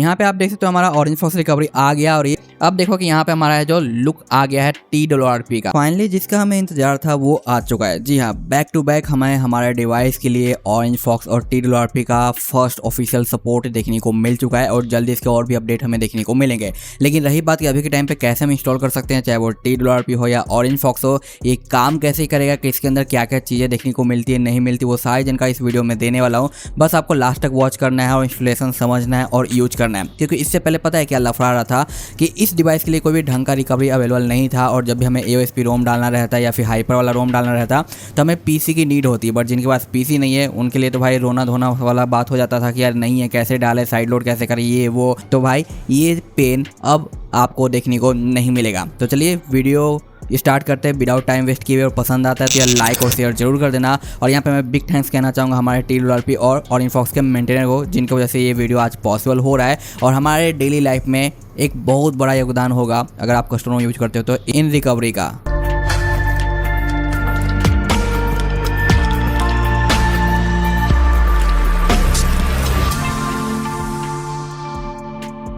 यहाँ पे आप देख सकते हो हमारा ऑरेंज फॉक्स रिकवरी आ गया और ये अब देखो कि यहाँ पे हमारा है जो लुक आ गया है TRP का। फाइनली जिसका हमें इंतजार था वो आ चुका है। जी हाँ, बैक टू बैक हमें हमारे डिवाइस के लिए ऑरेंज फॉक्स और TRP का फर्स्ट ऑफिशियल सपोर्ट देखने को मिल चुका है और जल्दी इसके और भी अपडेट हमें देखने को मिलेंगे। लेकिन रही बात कि अभी के टाइम पे कैसे हम इंस्टॉल कर सकते हैं, चाहे वो TRP हो या ऑरेंज फॉक्स हो, ये काम कैसे करेगा, कि इसके अंदर क्या क्या चीज़ें देखने को मिलती है नहीं मिलती, वो सारी जानकारी इस वीडियो में देने वाला हूँ। बस आपको लास्ट तक वॉच करना है और इंस्टॉलेशन समझना है और यूज करना है, क्योंकि इससे पहले पता है क्या लफड़ा रहा था कि इस डिवाइस के लिए कोई भी ढंग का रिकवरी अवेलेबल नहीं था और जब भी हमें AOSP रोम डालना रहता है या फिर हाइपर वाला रोम डालना रहता तो हमें PC की नीड होती है। बट जिनके पास PC नहीं है उनके लिए तो भाई रोना धोना वाला बात हो जाता था कि यार नहीं है, कैसे डाले, साइड लोड कैसे करें, ये वो। तो भाई ये पेन अब आपको देखने को नहीं मिलेगा। तो चलिए वीडियो स्टार्ट करते हैं विदाउट टाइम वेस्ट किए हुए। और पसंद आता है तो यार लाइक और शेयर जरूर कर देना। और यहाँ पे मैं बिग थैंक्स कहना चाहूँगा हमारे TRP और ऑरेंज फॉक्स के मेंटेनर को, जिनकी वजह से ये वीडियो आज पॉसिबल हो रहा है और हमारे डेली लाइफ में एक बहुत बड़ा योगदान होगा अगर आप कस्टमर यूज करते हो तो इन रिकवरी का।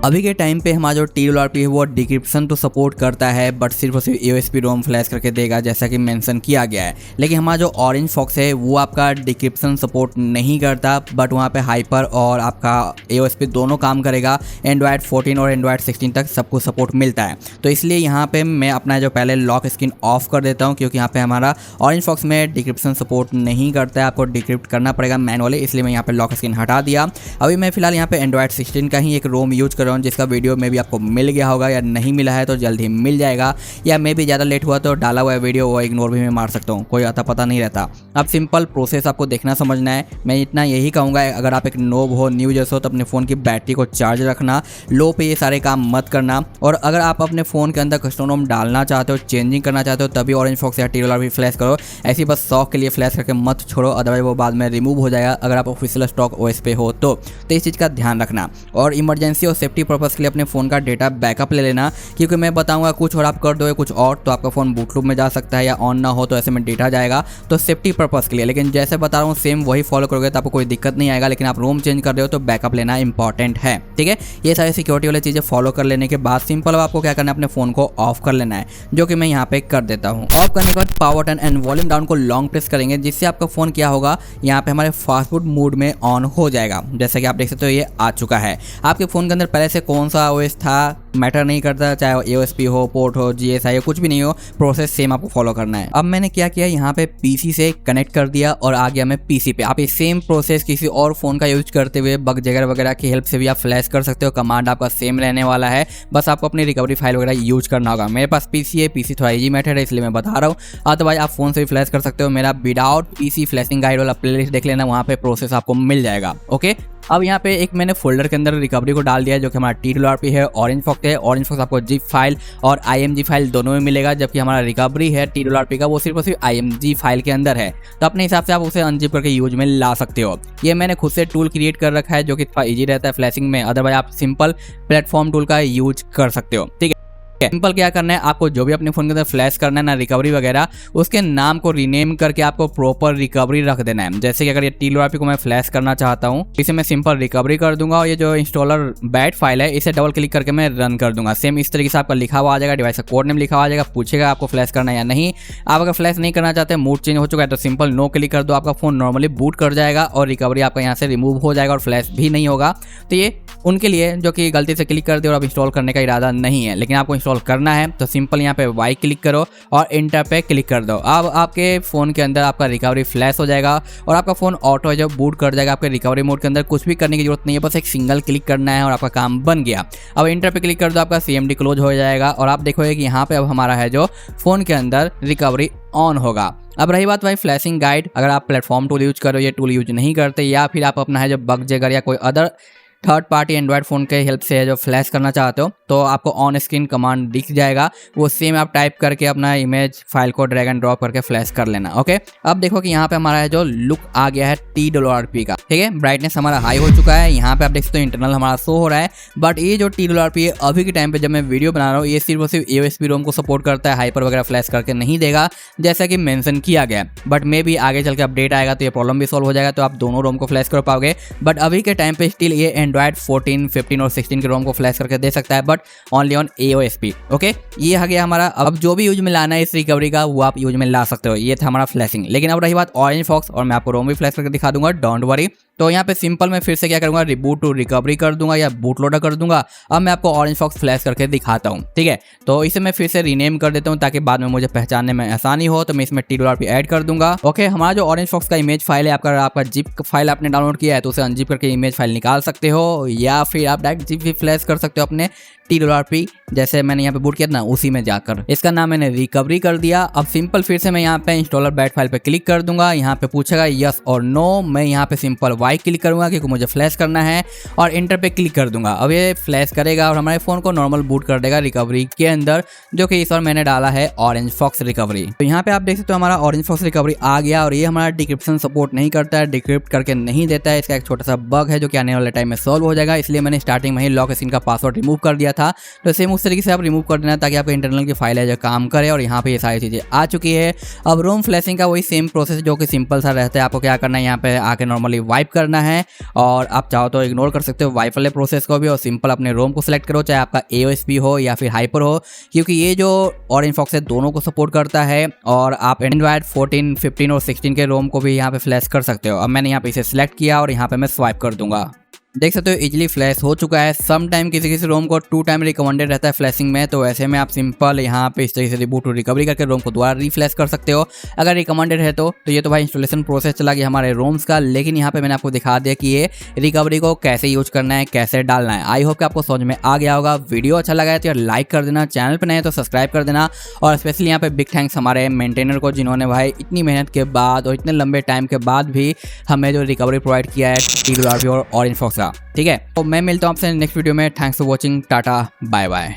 अभी के टाइम पे हमारा जो TRP है वो डिक्रिप्शन तो सपोर्ट करता है, बट सिर्फ और सिर्फ AOSP रोम फ्लैश करके देगा जैसा कि मेंशन किया गया है। लेकिन हमारा जो ऑरेंज फॉक्स है वो आपका डिक्रिप्शन सपोर्ट नहीं करता, बट वहाँ पे हाइपर और आपका AOSP दोनों काम करेगा। एंड्रॉयड 14 और एंड्रॉयड 16 तक सबको सपोर्ट मिलता है। तो इसलिए यहाँ पे मैं अपना जो पहले लॉक स्क्रीन ऑफ कर देता हूँ, क्योंकि यहाँ पे हमारा ऑरेंज फॉक्स में डिक्रिप्शन सपोर्ट नहीं करता है, आपको डिक्रिप्ट करना पड़ेगा मैनुअली, इसलिए मैं यहाँ पे लॉक स्क्रीन हटा दिया। अभी मैं फिलहाल यहाँ पे एंड्रॉयड 16 का ही एक रोम यूज कर रहा हूँ, जिसका वीडियो में भी आपको मिल गया होगा या नहीं मिला है तो जल्द ही मिल जाएगा, या मैं भी ज़्यादा लेट हुआ तो डाला हुआ वीडियो वो इग्नोर भी मैं मार सकता हूँ, कोई आता पता नहीं रहता। अब सिंपल प्रोसेस आपको देखना समझना है। मैं इतना यही कहूँगा, अगर आप एक नोब हो, न्यू जैसे हो, तो अपने फ़ोन की बैटरी को चार्ज रखना, लो पे ये सारे काम मत करना। और अगर आप अपने फ़ोन के अंदर कस्टम रोम डालना चाहते हो, चेंजिंग करना चाहते हो, तभी ऑरेंज फॉक्स या TRP फ्लैश करो। ऐसी बस शौक के लिए फ्लैश करके मत छोड़ो, अदरवाइज वो बाद में रिमूव हो जाएगा अगर आप ऑफिशियल स्टॉक OS पे हो तो इस चीज़ का ध्यान रखना। और इमरजेंसी और सेफ्टी पर्पज़ के लिए अपने फ़ोन का डेटा बैकअप ले लेना, क्योंकि मैं बताऊंगा कुछ और आप कर दोगे कुछ और तो आपका फ़ोन बूट लूप में जा सकता है या ऑन ना हो तो ऐसे में डेटा जाएगा, तो सेफ्टी पर्पज़ के लिए। लेकिन जैसे बता रहा हूँ सेम वही फॉलो करोगे तो आपको कोई दिक्कत नहीं आएगा। लेकिन आप रोम चेंज कर रहे हो तो बैकअप लेना इंपॉर्टेंट है, ठीक है। ये सारी सिक्योरिटी वाली चीज़ें फॉलो कर लेने के बाद सिंपल आपको क्या करना है, अपने फ़ोन को ऑफ कर लेना है, जो कि मैं यहाँ पे कर देता हूँ। ऑफ करने के बाद power button and volume down को लॉन्ग प्रेस करेंगे, जिससे आपका फ़ोन क्या होगा, यहाँ पे हमारे फास्ट फूड मोड में ऑन हो जाएगा। जैसा कि आप देख सकते हो ये आ चुका है। आपके फ़ोन के अंदर पहले से कौन सा OS था मैटर नहीं करता, चाहे AOSP हो, पोर्ट हो, GSI हो, कुछ भी नहीं हो, प्रोसेस सेम आपको फॉलो करना है। अब मैंने क्या किया, यहाँ पे PC से कनेक्ट कर दिया और आ गया मैं PC पे। आप ये सेम प्रोसेस किसी और फोन का यूज करते हुए बग जगह वगैरह की हेल्प से भी आप फ्लैश कर सकते हो। कमांड आपका सेम रहने वाला है, बस आपको अपनी रिकवरी फाइल वगैरह यूज करना होगा। मेरे पास PC है, PC थोड़ा ईजी मेथड है इसलिए मैं बता रहा हूँ, अदरवाइज आप फोन से भी फ्लैश कर सकते हो। मेरा विदाउट PC फ्लैशिंग गाइड वाला प्लेलिस्ट देख लेना, वहाँ पे प्रोसेस आपको मिल जाएगा। ओके, अब यहाँ पे एक मैंने फोल्डर के अंदर रिकवरी को डाल दिया है, जो कि हमारा TRP है, ऑरेंज फॉक्स है। ऑरेंज फॉक्स आपको zip फाइल और IMG फाइल दोनों में मिलेगा, जबकि हमारा रिकवरी है TRP का वो सिर्फ और सिर्फ IMG फाइल के अंदर है। तो अपने हिसाब से आप उसे अनजिप करके यूज में ला सकते हो। ये मैंने खुद से टूल क्रिएट कर रखा है, जो कि थोड़ा ईजी रहता है फ्लैशिंग में, अदरवाइज आप सिंपल प्लेटफॉर्म टूल का यूज कर सकते हो, ठीक है। सिंपल क्या करना है, आपको जो भी अपने फोन के अंदर फ्लैश करना है ना रिकवरी वगैरह, उसके नाम को रीनेम करके आपको प्रॉपर रिकवरी रख देना है। जैसे कि अगर ये TRP को मैं फ्लैश करना चाहता हूँ, इसे मैं सिंपल रिकवरी कर दूंगा और ये जो इंस्टॉलर बैट फाइल है इसे डबल क्लिक करके मैं रन कर दूंगा। सेम इस तरीके से आपका लिखा हुआ आ जाएगा, डिवाइस का कोड नेम लिखा हुआ आ जाएगा, पूछेगा आपको फ्लैश करना है या नहीं। आप अगर फ्लैश नहीं करना चाहते, मूड चेंज हो चुका है, तो सिंपल नो क्लिक कर दो, आपका फोन नॉर्मली बूट कर जाएगा और रिकवरी आपका यहाँ से रिमूव हो जाएगा और फ्लैश भी नहीं होगा। तो ये उनके लिए जो कि गलती से क्लिक कर दे और अब इंस्टॉल करने का इरादा नहीं है, लेकिन आपको इंस्टॉल करना है तो सिंपल यहाँ पे वाई क्लिक करो और इंटर पे क्लिक कर दो। अब आपके फ़ोन के अंदर आपका रिकवरी फ्लैश हो जाएगा और आपका फ़ोन ऑटो जब बूट कर जाएगा आपके रिकवरी मोड के अंदर। कुछ भी करने की जरूरत नहीं है, बस एक सिंगल क्लिक करना है और आपका काम बन गया। अब इंटर पे क्लिक कर दो, आपका CMD क्लोज हो जाएगा और आप देखोगे कि यहाँ पे अब हमारा है जो फ़ोन के अंदर रिकवरी ऑन होगा। अब रही बात भाई फ्लैशिंग गाइड, अगर आप प्लेटफॉर्म टूल यूज करो, ये टूल यूज नहीं करते, या फिर आप अपना है जो बग जगर या कोई other third party Android phone के हेल्प से जो फ्लैश करना चाहते हो, तो आपको ऑन स्क्रीन कमांड दिख जाएगा, वो सेम आप टाइप करके अपना इमेज फाइल को ड्रैग एंड ड्रॉप करके फ्लैश कर लेना। ओके, अब देखो कि यहाँ पे हमारा है जो लुक आ गया है TRP का, ठीक है। ब्राइटनेस हमारा हाई हो चुका है, यहाँ पे आप देख सकते हो इंटरनल हमारा शो हो रहा है। बट ये जो TRP है अभी के टाइम पे जब मैं वीडियो बना रहा हूँ, ये सिर्फ और सिर्फ AOSP रोम को सपोर्ट करता है, हाइपर वगैरह फ्लैश करके नहीं देगा जैसा कि मेंशन किया गया। बट मे भी आगे चल के अपडेट आएगा तो ये प्रॉब्लम भी सॉल्व हो जाएगा, तो आप दोनों रोम को फ्लैश कर पाओगे। बट अभी के टाइम पे स्टिल ये एंड्रॉयड 14, 15 और 16 के रोम को फ्लैश करके दे सकता है, but only on AOSP। Okay, ये आ गया हमारा। अब जो भी यूज में लाना है इस रिकवरी का वो आप यूज में ला सकते हो। ये था हमारा फ्लैशिंग। लेकिन अब रही बात ऑरेंज फॉक्स, और मैं आपको रोम भी फ्लैश करके दिखा दूंगा, डोंट वरी। तो यहाँ पे सिंपल मैं फिर से क्या करूंगा, रिबूट टू रिकवरी कर दूंगा या बूट लोडर कर दूंगा। अब मैं आपको ऑरेंज फॉक्स फ्लैश करके दिखाता हूँ, ठीक है। तो इसे मैं फिर से रीनेम कर देता हूँ ताकि बाद में मुझे पहचानने में आसानी हो। तो मैं इसमें TWRP ऐड कर दूंगा। ओके, हमारा जो ऑरेंज फॉक्स का इमेज फाइल है, आपका जिप फाइल आपने डाउनलोड किया है तो उसे अनजिप करके इमेज फाइल निकाल सकते हो, या फिर आप डायरेक्ट जिप भी फ्लैश कर सकते हो अपने TWRP, जैसे मैंने यहाँ पे बूट किया था ना उसी में जाकर। इसका नाम मैंने रिकवरी कर दिया। अब सिंपल फिर से मैं यहाँ पे इंस्टॉलर बैट फाइल पे क्लिक कर दूंगा। यहाँ पे पूछेगा यस और नो, मैं यहाँ पे सिंपल वाई क्लिक करूंगा क्योंकि मुझे फ्लैश करना है, और इंटर पे क्लिक कर दूंगा। अब ये फ्लैश करेगा और हमारे फोन को नॉर्मल बूट कर देगा रिकवरी के अंदर, जो कि इस बार मैंने डाला है ऑरेंज फॉक्स रिकवरी। तो यहाँ पे आप देख सकते हो हमारा ऑरेंज फॉक्स रिकवरी आ गया, और ये हमारा डिक्रिप्शन सपोर्ट नहीं करता है, डिक्रिप्ट करके नहीं देता है। इसका एक छोटा सा बग है जो कि आने वाले टाइम में सॉल्व हो जाएगा, इसलिए मैंने स्टार्टिंग में ही लॉक स्क्रीन का पासवर्ड रिमूव कर दिया था। तो सेम उस तरीके से आप रिमूव कर देना ताकि आपका इंटरनल की फाइल है जो काम करे। और यहाँ पे ये सारी चीज़ें आ चुकी है। अब रोम फ्लैशिंग का वही सेम प्रोसेस जो कि सिंपल सा रहता है। आपको क्या करना है, यहाँ पे आके नॉर्मली वाइप करना है, और आप चाहो तो इग्नोर कर सकते हो वाइप वाले प्रोसेस को भी, और सिंपल अपने रोम को सिलेक्ट करो, चाहे आपका AOSP हो या फिर हाइपर हो, क्योंकि ये जो ऑरेंज फॉक्स है दोनों को सपोर्ट करता है। और आप एंड्रॉयड 14, 15 और 16 के रोम को भी यहाँ पे फ्लैश कर सकते हो। अब मैंने यहाँ पे इसे सिलेक्ट किया और यहाँ पे मैं स्वाइप कर दूंगा। देख सकते हो इजीली फ्लैश हो चुका है। सम टाइम किसी रोम को 2 टाइम रिकमेंडेड रहता है फ्लैशिंग में, तो ऐसे में आप सिंपल यहाँ पे इस तरीके से रिबूट टू रिकवरी करके रोम को दोबारा रीफ्लैश कर सकते हो अगर रिकमेंडेड है तो। ये तो भाई इंस्टॉलेशन प्रोसेस चला गया हमारे रोम्स का, लेकिन यहाँ पे मैंने आपको दिखा दिया कि ये रिकवरी को कैसे यूज करना है, कैसे डालना है। आई होप कि आपको समझ में आ गया होगा। वीडियो अच्छा लगा है तो यार लाइक कर देना, चैनल पर नए तो सब्सक्राइब कर देना, और स्पेशली यहाँ पे बिग थैंक्स हमारे मेंटेनर को, जिन्होंने भाई इतनी मेहनत के बाद और इतने लंबे टाइम के बाद भी हमें जो रिकवरी प्रोवाइड किया है TWRP और ऑरेंज फॉक्स का, ठीक है। तो मैं मिलता हूँ आपसे नेक्स्ट वीडियो में। Thanks for watching, tata, bye bye.